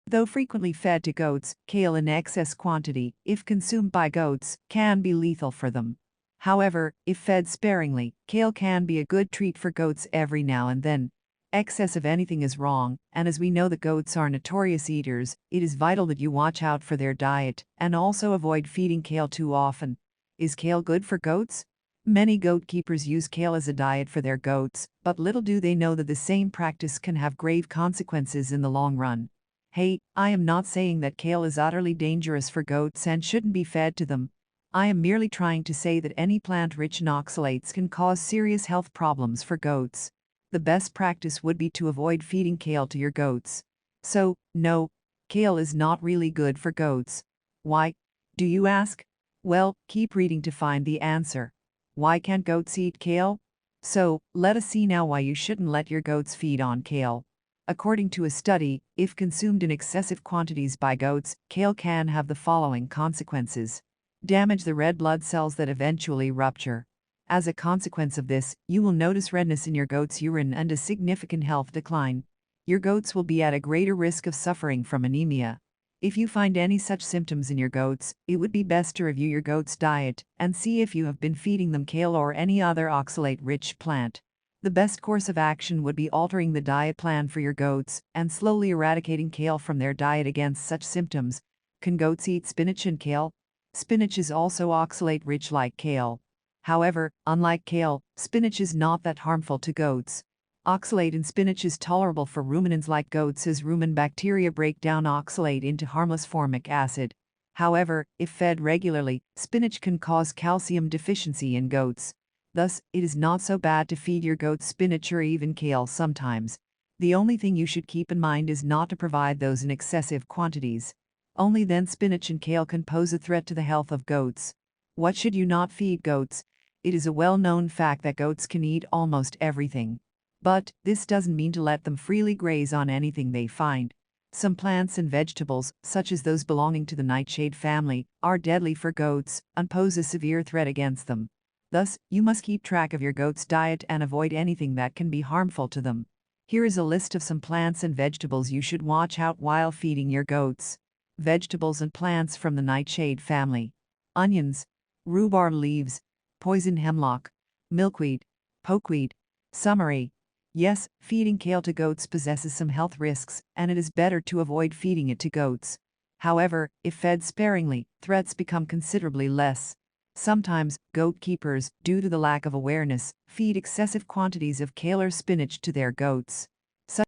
Though frequently fed to goats, kale in excess quantity, if consumed by goats, can be lethal for them. However, if fed sparingly, kale can be a good treat for goats every now and then. Excess of anything is wrong, and as we know that goats are notorious eaters, it is vital that you watch out for their diet and also avoid feeding kale too often. Is kale good for goats? Many goat keepers use kale as a diet for their goats, but little do they know that the same practice can have grave consequences in the long run. Hey, I am not saying that kale is utterly dangerous for goats and shouldn't be fed to them. I am merely trying to say that any plant rich in oxalates can cause serious health problems for goats. The best practice would be to avoid feeding kale to your goats. So, no, kale is not really good for goats. Why, do you ask? Well, keep reading to find the answer. Why can't goats eat kale? So, let us see now why you shouldn't let your goats feed on kale. According to a study, if consumed in excessive quantities by goats, kale can have the following consequences. Damage the red blood cells that eventually rupture. As a consequence of this, you will notice redness in your goat's urine and a significant health decline. Your goats will be at a greater risk of suffering from anemia. If you find any such symptoms in your goats, it would be best to review your goat's diet and see if you have been feeding them kale or any other oxalate-rich plant. The best course of action would be altering the diet plan for your goats and slowly eradicating kale from their diet against such symptoms. Can goats eat spinach and kale? Spinach is also oxalate-rich like kale. However, unlike kale, spinach is not that harmful to goats. Oxalate in spinach is tolerable for ruminants like goats as rumen bacteria break down oxalate into harmless formic acid. However, if fed regularly, spinach can cause calcium deficiency in goats. Thus, it is not so bad to feed your goats spinach or even kale sometimes. The only thing you should keep in mind is not to provide those in excessive quantities. Only then spinach and kale can pose a threat to the health of goats. What should you not feed goats? It is a well-known fact that goats can eat almost everything. But this doesn't mean to let them freely graze on anything they find. Some plants and vegetables, such as those belonging to the nightshade family, are deadly for goats and pose a severe threat against them. Thus, you must keep track of your goat's diet and avoid anything that can be harmful to them. Here is a list of some plants and vegetables you should watch out while feeding your goats. Vegetables and plants from the nightshade family. Onions, rhubarb leaves, poison hemlock, milkweed, pokeweed, summery. Yes, feeding kale to goats possesses some health risks, and it is better to avoid feeding it to goats. However, if fed sparingly, threats become considerably less. Sometimes, goat keepers, due to the lack of awareness, feed excessive quantities of kale or spinach to their goats.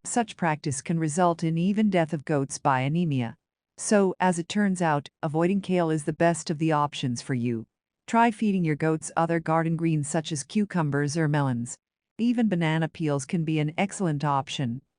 Such practice can result in even death of goats by anemia. So, as it turns out, avoiding kale is the best of the options for you. Try feeding your goats other garden greens such as cucumbers or melons. Even banana peels can be an excellent option.